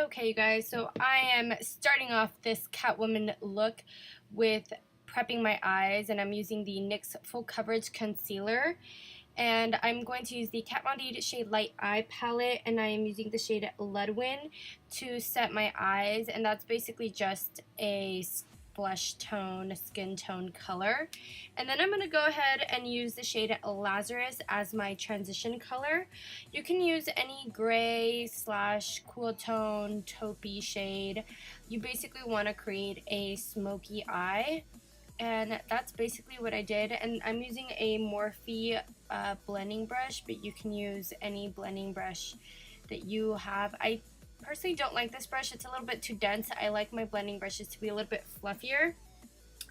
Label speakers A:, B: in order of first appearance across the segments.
A: Okay, you guys, so I am starting off this Catwoman look with prepping my eyes, and I'm using the NYX Full Coverage Concealer. And I'm going to use the KVD Shade Light Eye Palette, and I am using the shade Ledwin to set my eyes, and that's basically just a flesh tone, skin tone color. And then I'm going to go ahead and use the shade Lazarus as my transition color. You can use any gray slash cool tone, taupey shade. You basically want to create a smoky eye. And that's basically what I did. And I'm using a Morphe blending brush, but you can use any blending brush that you have. I personally don't like this brush. It's a little bit too dense. I like my blending brushes to be a little bit fluffier.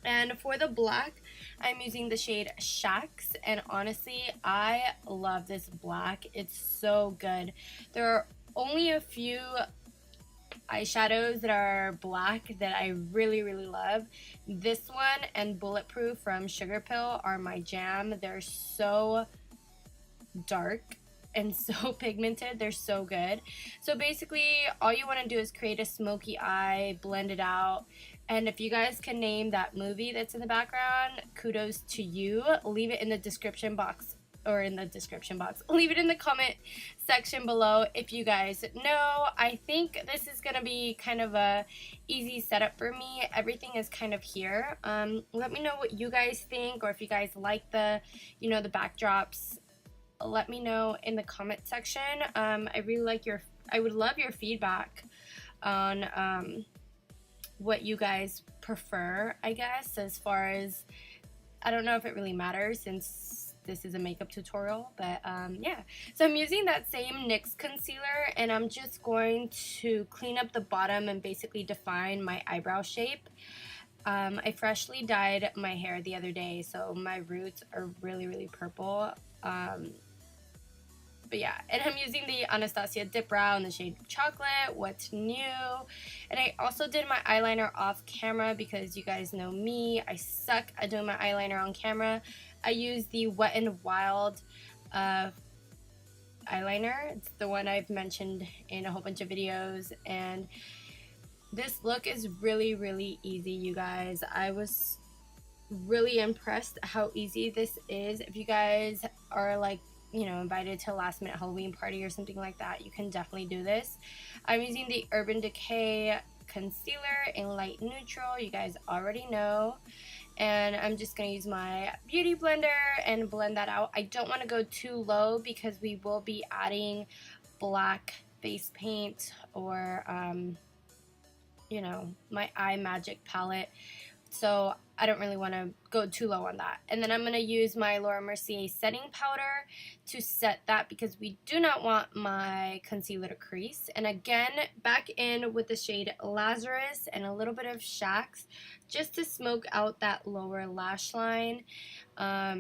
A: And for the black, I'm using the shade Shax, and honestly, I love this black. It's so good. There are only a few eyeshadows that are black that I really love. This one and Bulletproof from Sugar Pill are my jam. They're so dark and so pigmented. They're so good. So basically all you want to do is create a smoky eye, blend it out, and if you guys can name that movie that's in the background, kudos to you. Leave it in the description box, or in the description box. Leave it in the comment section below if you guys know. I think this is gonna be kind of a easy setup for me. Everything is kind of here. Let me know what you guys think, or if you guys like the, the backdrops. Let me know in the comment section. I would love your feedback on what you guys prefer, I guess, as far as, I don't know if it really matters since this is a makeup tutorial, but yeah. So I'm using that same NYX concealer, and I'm just going to clean up the bottom and basically define my eyebrow shape. I freshly dyed my hair the other day, so my roots are really purple. But yeah, and I'm using the Anastasia Dip Brow in the shade Chocolate, What's New. And I also did my eyeliner off camera because you guys know me. I suck at doing my eyeliner on camera. I use the Wet n Wild eyeliner. It's the one I've mentioned in a whole bunch of videos. And this look is really easy, you guys. I was really impressed how easy this is. If you guys are like, invited to a last minute Halloween party or something like that, you can definitely do this. I'm using the Urban Decay concealer in light neutral, you guys already know, and I'm just gonna use my beauty blender and blend that out. I don't want to go too low because we will be adding black face paint or my Imagic palette, so I don't really want to go too low on that. And then I'm going to use my Laura Mercier setting powder to set that because we do not want my concealer to crease. And again, back in with the shade Lazarus and a little bit of Shax just to smoke out that lower lash line. Yeah,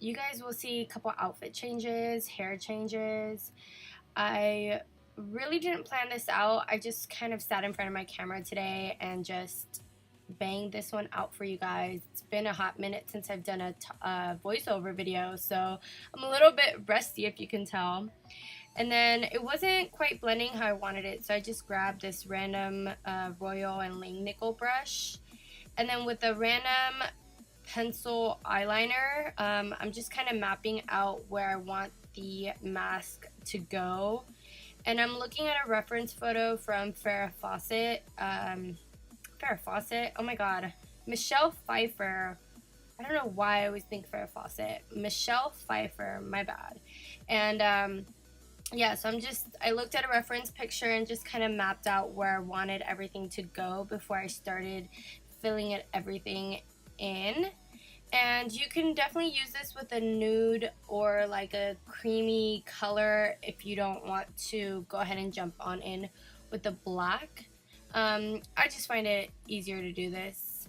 A: you guys will see a couple outfit changes, hair changes. I really didn't plan this out. I just kind of sat in front of my camera today and just banged this one out for you guys. It's been a hot minute since I've done a voiceover video, so I'm a little bit rusty if you can tell. And then it wasn't quite blending how I wanted it, so I just grabbed this random Royal and Langnickel brush, and then with a random pencil eyeliner, I'm just kind of mapping out where I want the mask to go. And I'm looking at a reference photo from Farrah Fawcett. Farrah Fawcett? Oh my god. Michelle Pfeiffer. I don't know why I always think Farrah Fawcett. Michelle Pfeiffer. My bad. And yeah, so I looked at a reference picture and just kind of mapped out where I wanted everything to go before I started filling everything in. And you can definitely use this with a nude or like a creamy color if you don't want to go ahead and jump on in with the black. I just find it easier to do this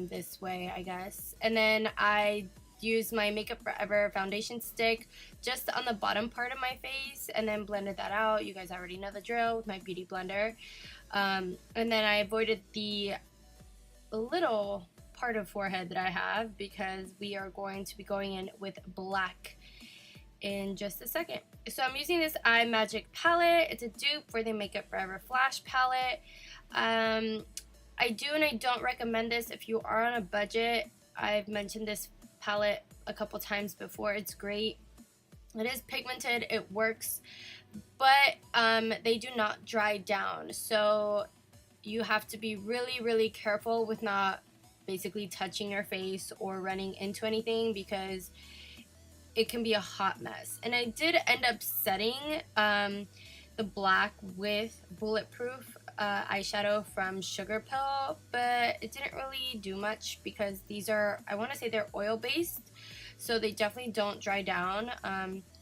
A: this way, I guess. And then I use my Makeup Forever Foundation Stick just on the bottom part of my face and then blended that out. You guys already know the drill with my beauty blender. And then I avoided the little part of forehead that I have because we are going to be going in with black in just a second. So I'm using this Imagic palette. It's a dupe for the Makeup Forever Flash palette. I do and I don't recommend this if you are on a budget. I've mentioned this palette a couple times before. It's great. It is pigmented, it works, but they do not dry down. So you have to be really, really careful with not basically touching your face or running into anything, because it can be a hot mess. And I did end up setting the black with Bulletproof eyeshadow from Sugar Pill, but it didn't really do much because these are, I want to say they're oil based, so they definitely don't dry down.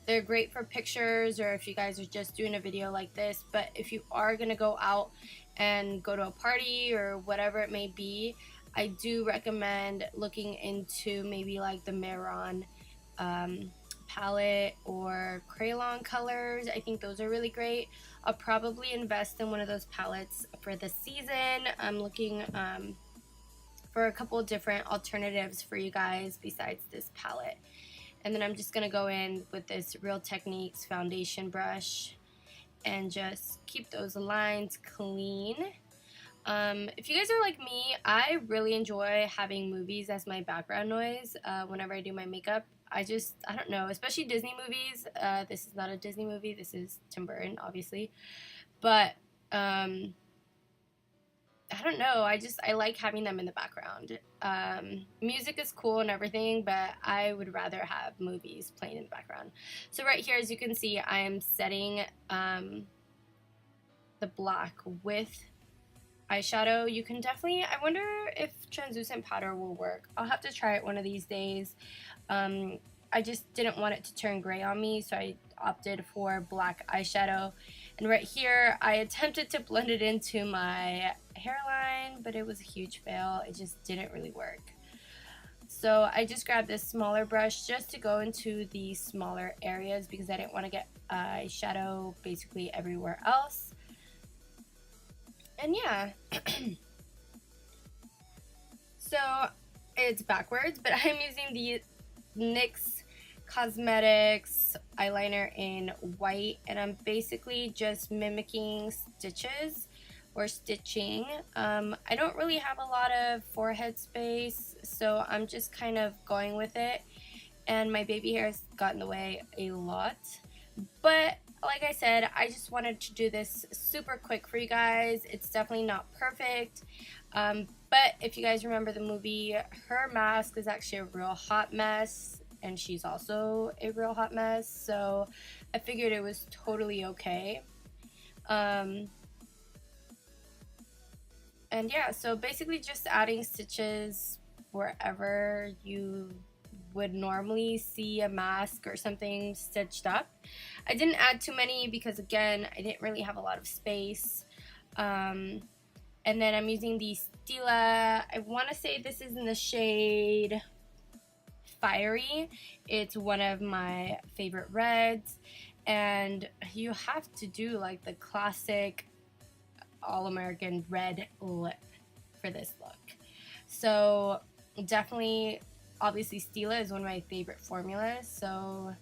A: They're great for pictures or if you guys are just doing a video like this, but if you are going to go out and go to a party or whatever it may be, I do recommend looking into maybe like the Mehron palette or Crayon colors. I think those are really great. I'll probably invest in one of those palettes for the season. I'm looking for a couple different alternatives for you guys besides this palette. And then I'm just going to go in with this Real Techniques foundation brush and just keep those lines clean. If you guys are like me, I really enjoy having movies as my background noise whenever I do my makeup. I don't know, especially Disney movies. This is not a Disney movie. This is Tim Burton, obviously. But I don't know. I like having them in the background. Music is cool and everything, but I would rather have movies playing in the background. So right here, as you can see, I am setting the black with eyeshadow. You can definitely, I wonder if translucent powder will work. I'll have to try it one of these days. I just didn't want it to turn gray on me, so I opted for black eyeshadow. And right here, I attempted to blend it into my hairline, but it was a huge fail. It just didn't really work. So I just grabbed this smaller brush just to go into the smaller areas because I didn't want to get eyeshadow basically everywhere else. And yeah, so it's backwards, but I'm using the NYX Cosmetics eyeliner in white, and I'm basically just mimicking stitches or stitching. I don't really have a lot of forehead space, so I'm just kind of going with it, and my baby hair has gotten in the way a lot, but like I said, I just wanted to do this super quick for you guys. It's definitely not perfect, but if you guys remember the movie, her mask is actually a real hot mess, and she's also a real hot mess, so I figured it was totally okay. And yeah, so basically just adding stitches wherever you would normally see a mask or something stitched up. I didn't add too many because, again, I didn't really have a lot of space. And then I'm using the Stila. I want to say this is in the shade Fiery. It's one of my favorite reds, and you have to do like the classic all-American red lip for this look. So definitely, obviously Stila is one of my favorite formulas, so,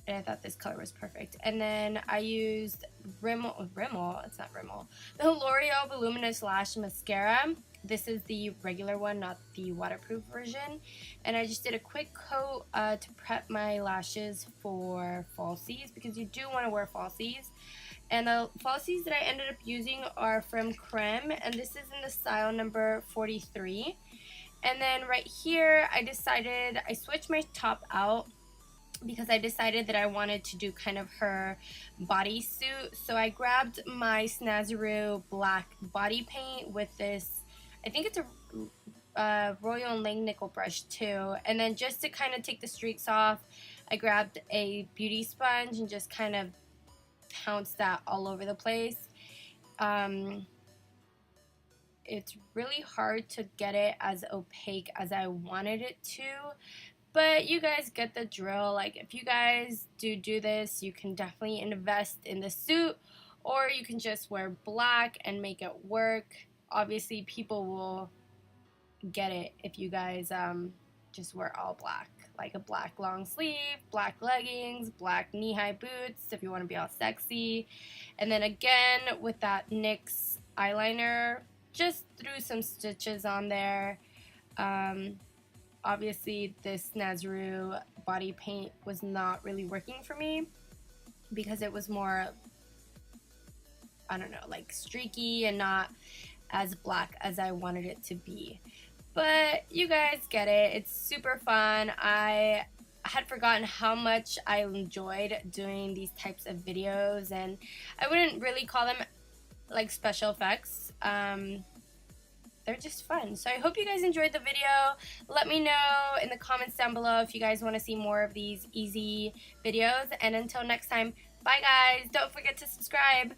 A: and I thought this color was perfect. And then I used Rimmel, it's not Rimmel, the L'Oreal Voluminous Lash Mascara. This is the regular one, not the waterproof version. And I just did a quick coat to prep my lashes for falsies, because you do want to wear falsies. And the falsies that I ended up using are from Creme, and this is in the style number 43. And then right here, I switched my top out because I decided that I wanted to do kind of her bodysuit. So I grabbed my Snazaroo black body paint with this, I think it's a Royal & Langnickel brush too. And then just to kind of take the streaks off, I grabbed a beauty sponge and just kind of pounced that all over the place. It's really hard to get it as opaque as I wanted it to, but you guys get the drill. Like, if you guys do this, you can definitely invest in the suit, or you can just wear black and make it work. Obviously, people will get it if you guys just wear all black. like a black long sleeve, black leggings, black knee-high boots if you want to be all sexy. And then again with that NYX eyeliner, just threw some stitches on there. Obviously this Nazaroo body paint was not really working for me because it was more, I don't know, like streaky and not as black as I wanted it to be. But you guys get it. It's super fun. I had forgotten how much I enjoyed doing these types of videos, and I wouldn't really call them like special effects. They're just fun. So I hope you guys enjoyed the video. Let me know in the comments down below if you guys want to see more of these easy videos. And until next time, bye guys. Don't forget to subscribe.